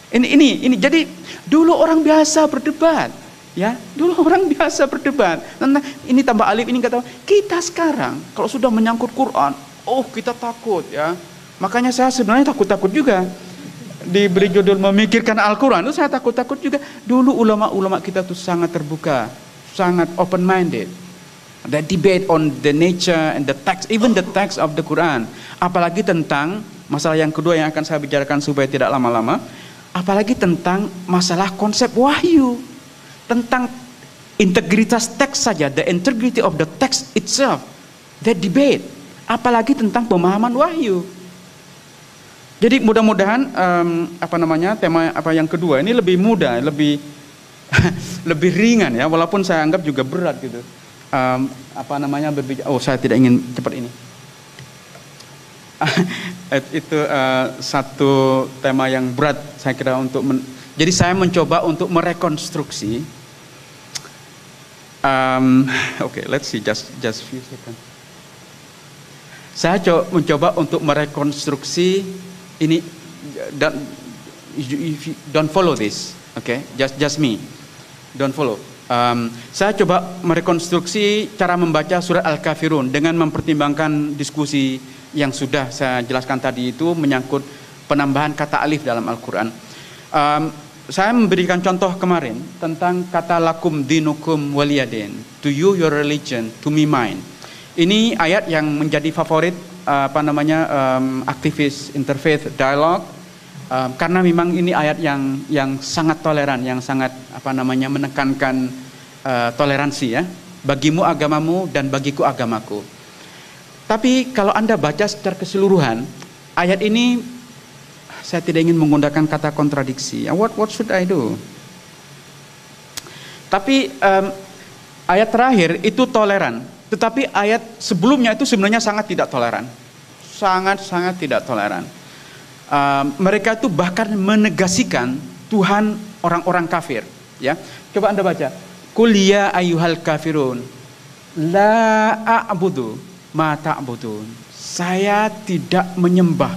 Ini jadi dulu orang biasa berdebat, ya. Dulu orang biasa berdebat tentang ini tambah alif, ini kata. Kita sekarang kalau sudah menyangkut Quran, kita takut, ya. Makanya saya sebenarnya takut juga. Diberi judul memikirkan Al-Quran itu saya takut juga. Dulu ulama-ulama kita tuh sangat terbuka, sangat open minded. That debate on the nature and the text, even the text of the Quran. Apalagi tentang masalah yang kedua yang akan saya bicarakan supaya tidak lama-lama. Apalagi tentang masalah konsep wahyu, tentang integritas teks saja, the integrity of the text itself, the debate. Apalagi tentang pemahaman wahyu. Jadi mudah-mudahan tema yang kedua ini lebih mudah, lebih lebih ringan ya, walaupun saya anggap juga berat gitu. Berbicara. Saya tidak ingin cepat ini. Itu satu tema yang berat saya kira jadi saya mencoba untuk merekonstruksi. Let's see, just few seconds. Saya mencoba untuk merekonstruksi ini. Don't follow this, okay? Just me. Don't follow. Saya coba merekonstruksi cara membaca surat Al-Kafirun dengan mempertimbangkan diskusi yang sudah saya jelaskan tadi itu menyangkut penambahan kata alif dalam Al-Quran. Saya memberikan contoh kemarin tentang kata lakum dinukum waliyadin, to you your religion, to me mine. Ini ayat yang menjadi favorit aktivis interfaith dialogue, karena memang ini ayat yang sangat toleran, yang sangat menekankan toleransi ya, bagimu agamamu dan bagiku agamaku. Tapi kalau Anda baca secara keseluruhan ayat ini, saya tidak ingin menggunakan kata kontradiksi. What should I do? Tapi ayat terakhir itu toleran, tetapi ayat sebelumnya itu sebenarnya sangat tidak toleran, sangat tidak toleran. Mereka itu bahkan menegasikan Tuhan orang-orang kafir. Ya, coba Anda baca. Qul ya ayyuhal kafirun la a'budu ma ta'budun. Saya tidak menyembah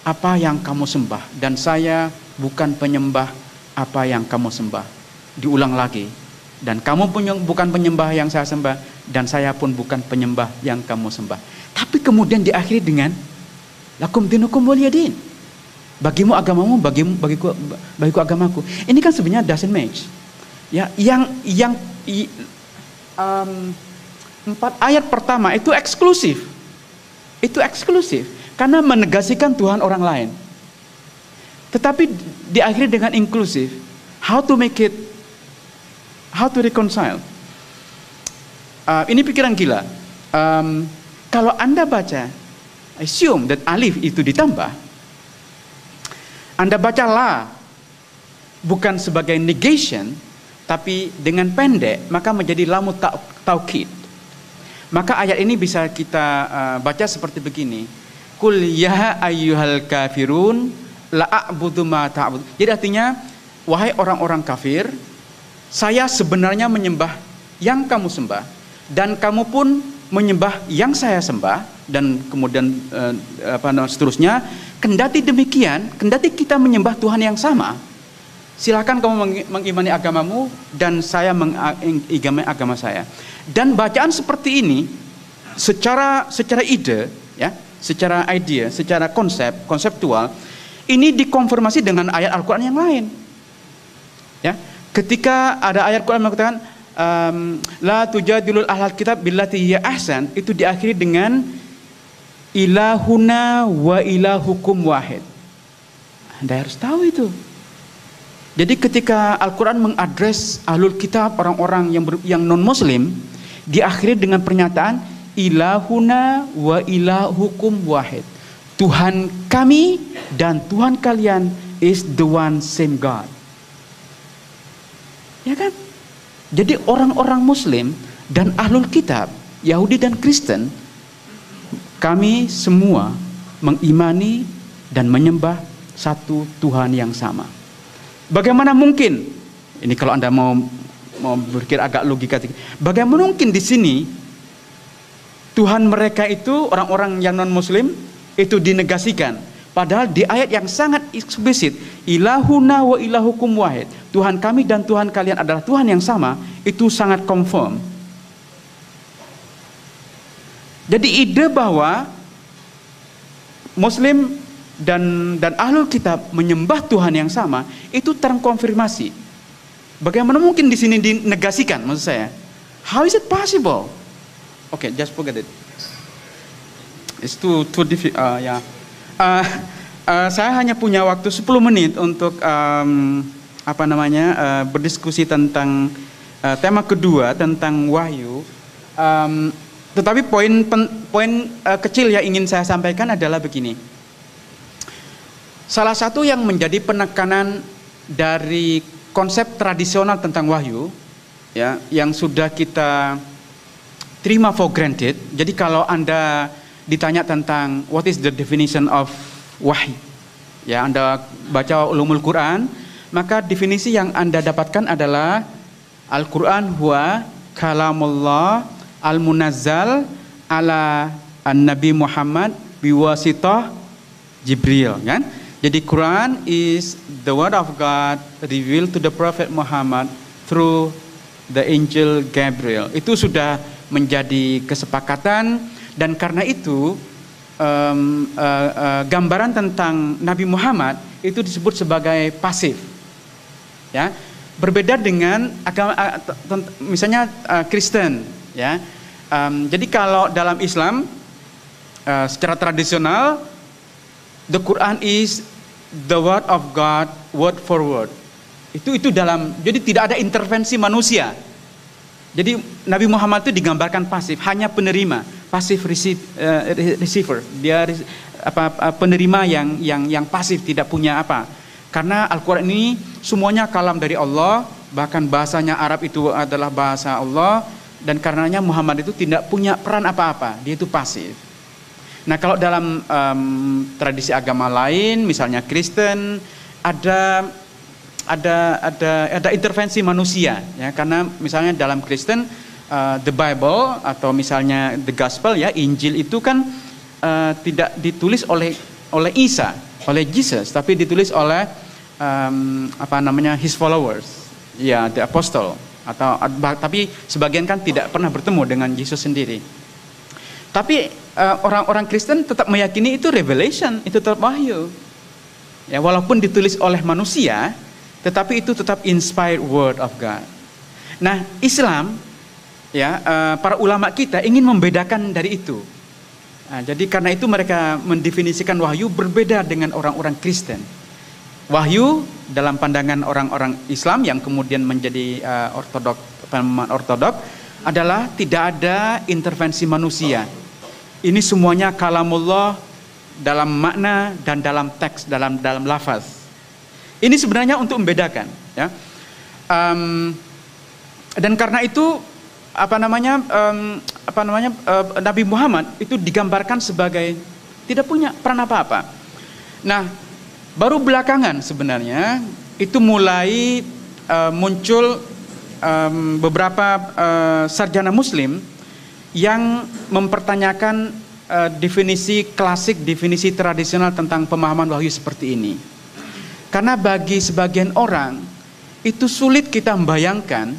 apa yang kamu sembah, dan saya bukan penyembah apa yang kamu sembah. Diulang lagi. Dan kamu bukan penyembah yang saya sembah, dan saya pun bukan penyembah yang kamu sembah. Tapi kemudian diakhiri dengan lakum dinukum waliyadin. Bagimu agamamu, bagiku agamaku. Ini kan sebenarnya doesn't match. Ya, yang 4 ayat pertama itu eksklusif. Itu eksklusif karena menegasikan Tuhan orang lain. Tetapi diakhiri dengan inklusif. How to make it, how to reconcile. Ini pikiran gila. Kalau Anda baca, assume that alif itu ditambah, Anda baca la bukan sebagai negation, tapi dengan pendek, maka menjadi lamu taukid. Maka ayat ini bisa kita baca seperti begini. Qul ya ayyuhal kafirun la a'budu ma ta'bud. Jadi artinya, wahai orang-orang kafir, saya sebenarnya menyembah yang kamu sembah, dan kamu pun menyembah yang saya sembah, dan kemudian seterusnya. Kendati demikian, kendati kita menyembah Tuhan yang sama, silakan kamu mengimani agamamu dan saya mengimani agama saya. Dan bacaan seperti ini secara ide, ya, secara idea, secara konseptual, ini dikonfirmasi dengan ayat Al-Qur'an yang lain. Ya, ketika ada ayat Quran mengatakan la tujadilul ahlal kitab billati hiya ahsan, itu diakhiri dengan ilahuna wa ilahukum wahid. Anda harus tahu itu. Jadi ketika Al-Quran mengadres ahlul kitab, orang-orang yang non-muslim, diakhiri dengan pernyataan ilahuna wa ilahukum wahid. Tuhan kami dan Tuhan kalian is the one same God. Ya kan? Jadi orang-orang muslim dan ahlul kitab, Yahudi dan Kristen, kami semua mengimani dan menyembah satu Tuhan yang sama. Bagaimana mungkin? Ini kalau Anda mau berpikir agak logika, bagaimana mungkin di sini Tuhan mereka itu, orang-orang yang non-muslim itu dinegasikan? Padahal di ayat yang sangat eksplisit, ilahuna wa ilahukum wahid, Tuhan kami dan Tuhan kalian adalah Tuhan yang sama, itu sangat confirm. Jadi ide bahwa Muslim dan ahlul kitab menyembah Tuhan yang sama itu terkonfirmasi. Bagaimana mungkin di sini dinegasikan, maksud saya? How is it possible? Okay, just forget it. It's too difficult. Saya hanya punya waktu 10 menit untuk berdiskusi tentang tema kedua tentang wahyu. Tetapi poin kecil yang ingin saya sampaikan adalah begini. Salah satu yang menjadi penekanan dari konsep tradisional tentang wahyu, ya, yang sudah kita terima for granted. Jadi kalau Anda ditanya tentang what is the definition of wahyu, ya, Anda baca ulumul Quran, maka definisi yang Anda dapatkan adalah Al-Quran huwa kalamullah al-munazzal ala an-nabi Muhammad biwasitah Jibril, kan? Jadi Quran is the word of God revealed to the Prophet Muhammad through the angel Gabriel. Itu sudah menjadi kesepakatan, dan karena itu gambaran tentang Nabi Muhammad itu disebut sebagai pasif. Ya, berbeda dengan agama misalnya Kristen, ya. Jadi kalau dalam Islam secara tradisional, the Quran is the word of God, word for word. Itu dalam, jadi tidak ada intervensi manusia. Jadi Nabi Muhammad itu digambarkan pasif, hanya penerima, pasif receiver. Dia penerima yang pasif, tidak punya apa. Karena Al-Quran ini semuanya kalam dari Allah, bahkan bahasanya Arab itu adalah bahasa Allah. Dan karenanya Muhammad itu tidak punya peran apa-apa, dia itu pasif. Nah, kalau dalam tradisi agama lain, misalnya Kristen, ada intervensi manusia, ya, karena misalnya dalam Kristen the Bible atau misalnya the Gospel, ya, Injil itu kan tidak ditulis oleh Isa, oleh Jesus, tapi ditulis oleh his followers, ya, the apostle. Tapi sebagian kan tidak pernah bertemu dengan Yesus sendiri. Tapi orang-orang Kristen tetap meyakini itu revelation, itu tetap wahyu. Ya, walaupun ditulis oleh manusia, tetapi itu tetap inspired word of God. Nah, Islam, ya, para ulama kita ingin membedakan dari itu. Nah, jadi karena itu mereka mendefinisikan wahyu berbeda dengan orang-orang Kristen. Wahyu dalam pandangan orang-orang Islam yang kemudian menjadi ortodok adalah tidak ada intervensi manusia. Ini semuanya kalamullah dalam makna dan dalam teks, dalam lafaz. Ini sebenarnya untuk membedakan, ya. Dan karena itu Nabi Muhammad itu digambarkan sebagai tidak punya peran apa-apa. Nah, baru belakangan sebenarnya itu mulai muncul beberapa sarjana Muslim yang mempertanyakan definisi klasik, definisi tradisional tentang pemahaman wahyu seperti ini. Karena bagi sebagian orang itu sulit kita membayangkan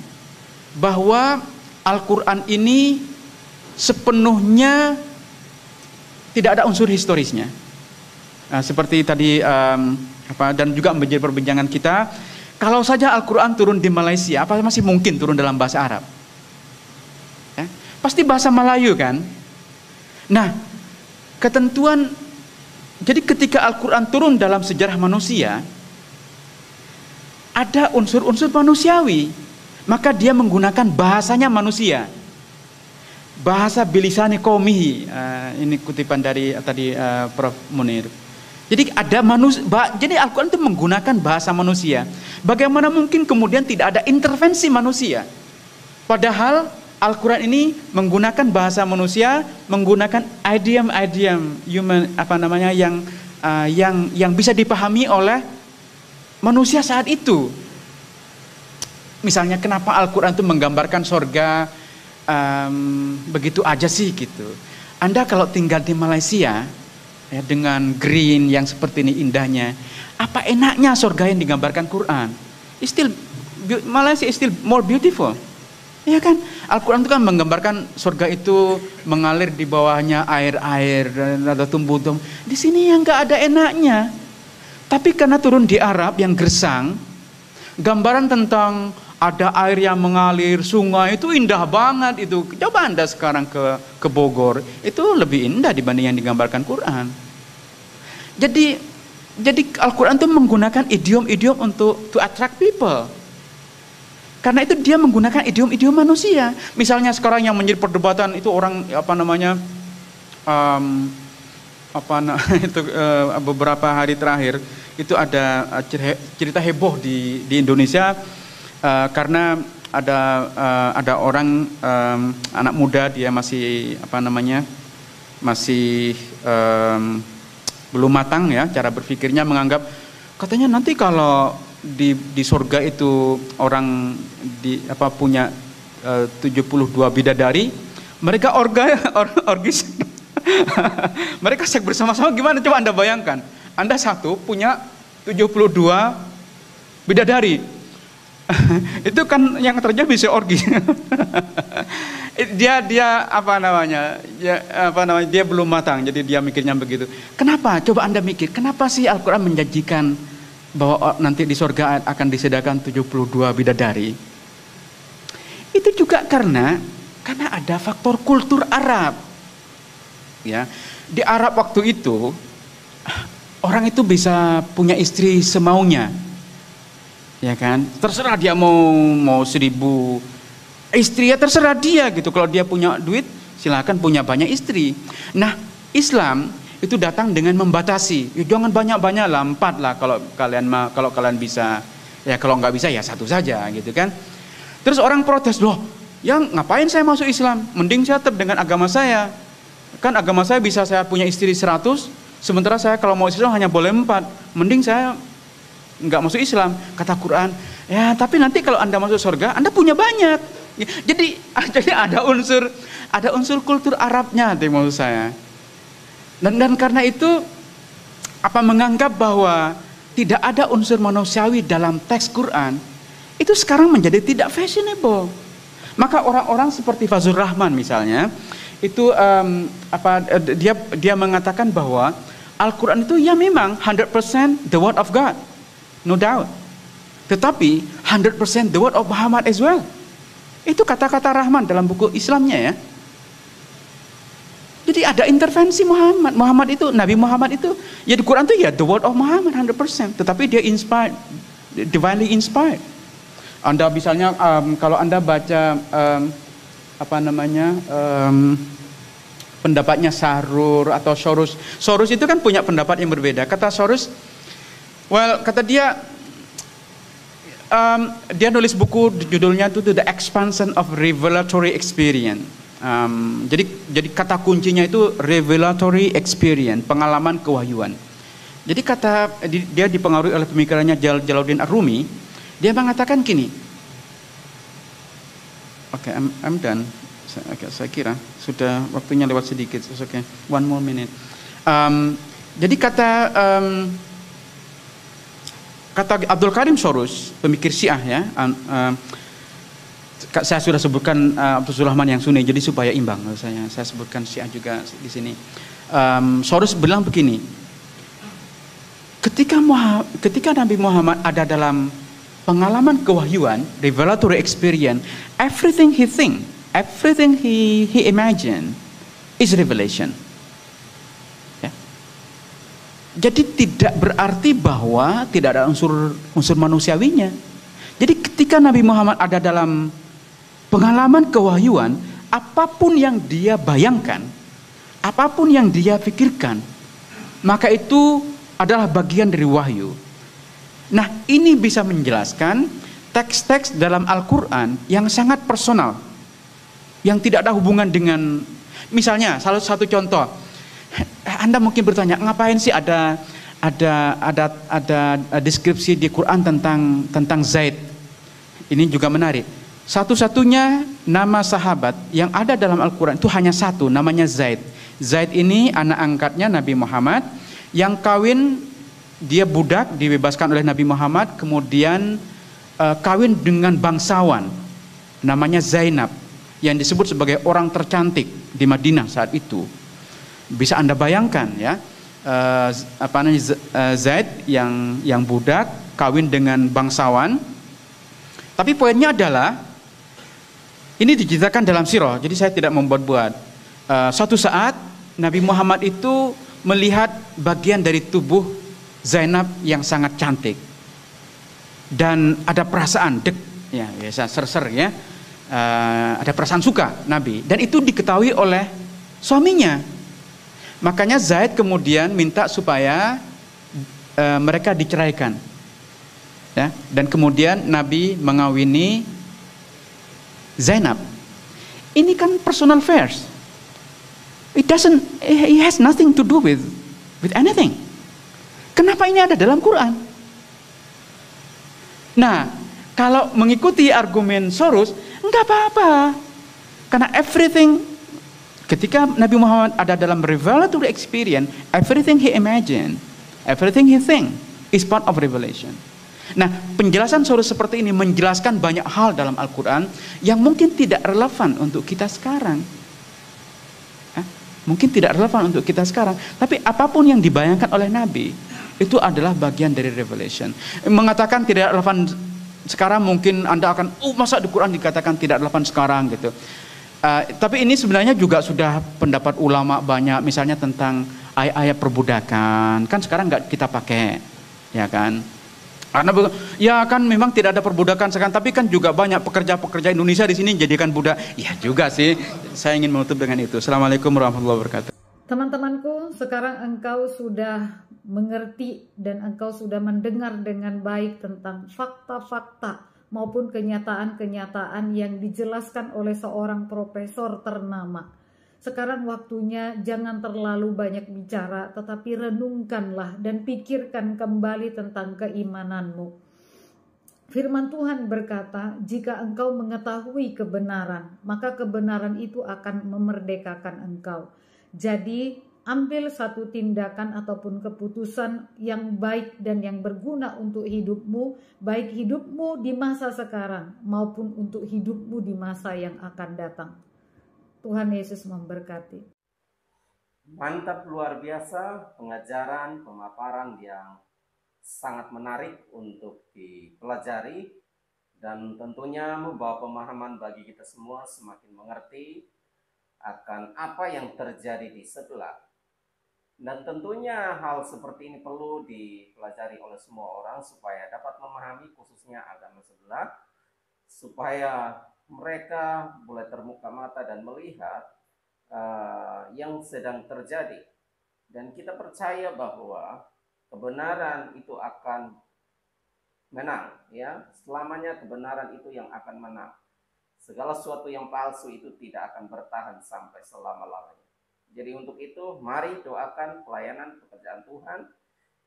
bahwa Al-Quran ini sepenuhnya tidak ada unsur historisnya. Nah, seperti tadi dan juga menjadi perbincangan kita, kalau saja Al-Quran turun di Malaysia, apa masih mungkin turun dalam bahasa Arab? Ya, pasti bahasa Melayu kan? Nah, ketentuan, jadi ketika Al-Quran turun dalam sejarah manusia, ada unsur-unsur manusiawi, maka dia menggunakan bahasanya manusia. Bahasa bilisani qaumihi. Ini kutipan dari tadi Prof Munir. Jadi ada jadi Al-Quran itu menggunakan bahasa manusia. Bagaimana mungkin kemudian tidak ada intervensi manusia? Padahal Al-Quran ini menggunakan bahasa manusia, menggunakan idiom human yang bisa dipahami oleh manusia saat itu. Misalnya kenapa Al-Quran itu menggambarkan sorga begitu aja sih gitu. Anda kalau tinggal di Malaysia ya, dengan green yang seperti ini indahnya, apa enaknya sorga yang digambarkan Quran? Malaysia is still more beautiful. Ya kan? Al-Quran itu kan menggambarkan sorga itu mengalir di bawahnya air-air dan ada tumbuh-tumbuh. Di sini yang nggak ada enaknya. Tapi karena turun di Arab yang gersang, gambaran tentang ada air yang mengalir, sungai itu indah banget itu. Coba Anda sekarang ke Bogor, itu lebih indah dibanding yang digambarkan Quran. Jadi Al-Quran itu menggunakan idiom-idiom untuk to attract people. Karena itu dia menggunakan idiom-idiom manusia. Misalnya sekarang yang menjadi perdebatan itu orang beberapa hari terakhir itu ada cerita heboh di Indonesia karena ada orang anak muda, dia masih belum matang ya cara berpikirnya, menganggap katanya nanti kalau di surga itu orang punya 72 bidadari, mereka orgis mereka seks bersama-sama. Gimana coba Anda bayangkan, Anda satu punya 72 bidadari. Itu kan yang terjadi bisa orgi. dia belum matang, jadi dia mikirnya begitu. Kenapa? Coba Anda mikir, kenapa sih Al-Quran menjanjikan bahwa nanti di surga akan disediakan 72 bidadari? Itu juga karena ada faktor kultur Arab. Ya, di Arab waktu itu orang itu bisa punya istri semaunya, ya kan? Terserah dia mau 1000 istri, ya terserah dia gitu. Kalau dia punya duit, silakan punya banyak istri. Nah, Islam itu datang dengan membatasi. Ya, jangan banyak-banyak lah, 4 lah kalau kalian bisa. Ya kalau nggak bisa ya 1 saja gitu kan. Terus orang protes, loh, yang ngapain saya masuk Islam? Mending saya tetap dengan agama saya. Kan agama saya bisa saya punya istri 100, sementara saya kalau mau Islam hanya boleh 4. Mending saya nggak masuk Islam. Kata Quran, ya tapi nanti kalau Anda masuk surga, Anda punya banyak. Ya, jadi ada unsur kultur Arabnya, maksud saya. Dan karena itu menganggap bahwa tidak ada unsur manusiawi dalam teks Quran, itu sekarang menjadi tidak fashionable. Maka orang-orang seperti Fazlur Rahman misalnya, itu dia mengatakan bahwa Al-Quran itu ya memang 100% the word of God, no doubt. Tetapi 100% the word of Muhammad as well. Itu kata-kata Rahman dalam buku Islamnya ya. Jadi ada intervensi Nabi Muhammad itu ya di Quran itu ya the word of Muhammad 100%, tetapi dia inspired, divinely inspired. Anda misalnya kalau Anda baca pendapatnya Sahrur atau Sorus. Sorus itu kan punya pendapat yang berbeda. Kata Sorus, kata dia dia nulis buku judulnya itu The Expansion of Revelatory Experience. Jadi kata kuncinya itu revelatory experience, pengalaman kewahyuan. Jadi dia dipengaruhi oleh pemikirannya Jalaluddin Ar-Rumi. Dia mengatakan gini. Oke, I'm done. Saya kira sudah waktunya lewat sedikit. Oke, one more minute. Jadi kata Abdul Karim Sorus, pemikir Syiah ya. Saya sudah sebutkan Abdul Rahman yang Sunni, jadi supaya imbang. Saya sebutkan Syiah juga di sini. Sorus bilang begini, ketika Nabi Muhammad ada dalam pengalaman kewahyuan, revelatory experience, everything he think, everything he imagine is revelation. Ya. Jadi tidak berarti bahwa tidak ada unsur manusiawinya. Jadi ketika Nabi Muhammad ada dalam pengalaman kewahyuan, apapun yang dia bayangkan, apapun yang dia pikirkan, maka itu adalah bagian dari wahyu. Nah, ini bisa menjelaskan teks-teks dalam Al-Quran yang sangat personal, yang tidak ada hubungan dengan, misalnya salah satu contoh, Anda mungkin bertanya, ngapain sih ada deskripsi di Quran tentang Zaid? Ini juga menarik. Satu-satunya nama sahabat yang ada dalam Al-Quran itu hanya satu, namanya Zaid. Zaid ini anak angkatnya Nabi Muhammad yang kawin, dia budak dibebaskan oleh Nabi Muhammad, kemudian kawin dengan bangsawan namanya Zainab yang disebut sebagai orang tercantik di Madinah saat itu. Bisa Anda bayangkan ya, Zaid yang budak kawin dengan bangsawan. Tapi poinnya adalah ini diceritakan dalam sirah, jadi saya tidak membuat-buat. Suatu saat Nabi Muhammad itu melihat bagian dari tubuh Zainab yang sangat cantik dan ada perasaan ya biasa ser-ser ya, ada perasaan suka Nabi, dan itu diketahui oleh suaminya. Makanya Zaid kemudian minta supaya mereka diceraikan ya, dan kemudian Nabi mengawini Zainab. Ini kan personal affairs. It has nothing to do with anything. Kenapa ini ada dalam Quran? Nah, kalau mengikuti argumen Sorus, enggak apa-apa. Karena everything, ketika Nabi Muhammad ada dalam revelatory experience, everything he imagine, everything he think is part of revelation. Nah, penjelasan Sorus seperti ini menjelaskan banyak hal dalam Al-Quran yang mungkin tidak relevan untuk kita sekarang. Mungkin tidak relevan untuk kita sekarang, tapi apapun yang dibayangkan oleh Nabi itu adalah bagian dari revelation. Mengatakan tidak relevan sekarang, mungkin Anda akan, masa di Quran dikatakan tidak relevan sekarang gitu. Tapi ini sebenarnya juga sudah pendapat ulama banyak, misalnya tentang ayat-ayat perbudakan, kan sekarang nggak kita pakai, ya kan? Karena ya kan memang tidak ada perbudakan sekarang, tapi kan juga banyak pekerja-pekerja Indonesia di sini jadikan budak. Ya juga sih. Saya ingin menutup dengan itu. Assalamualaikum warahmatullahi wabarakatuh. Teman-temanku, sekarang engkau sudah mengerti dan engkau sudah mendengar dengan baik tentang fakta-fakta maupun kenyataan-kenyataan yang dijelaskan oleh seorang profesor ternama. Sekarang waktunya jangan terlalu banyak bicara, tetapi renungkanlah dan pikirkan kembali tentang keimananmu. Firman Tuhan berkata, jika engkau mengetahui kebenaran, maka kebenaran itu akan memerdekakan engkau. Jadi, ambil satu tindakan ataupun keputusan yang baik dan yang berguna untuk hidupmu, baik hidupmu di masa sekarang maupun untuk hidupmu di masa yang akan datang. Tuhan Yesus memberkati. Mantap, luar biasa pengajaran, pemaparan yang sangat menarik untuk dipelajari dan tentunya membawa pemahaman bagi kita semua semakin mengerti akan apa yang terjadi di sebelah. Dan tentunya hal seperti ini perlu dipelajari oleh semua orang supaya dapat memahami khususnya agama sebelah, supaya mereka boleh terbuka mata dan melihat yang sedang terjadi. Dan kita percaya bahwa kebenaran itu akan menang, ya. Selamanya kebenaran itu yang akan menang. segala sesuatu yang palsu itu tidak akan bertahan sampai selama-lamanya. Jadi untuk itu, mari doakan pelayanan pekerjaan Tuhan,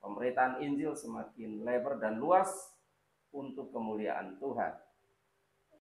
pemberitaan Injil semakin lebar dan luas untuk kemuliaan Tuhan.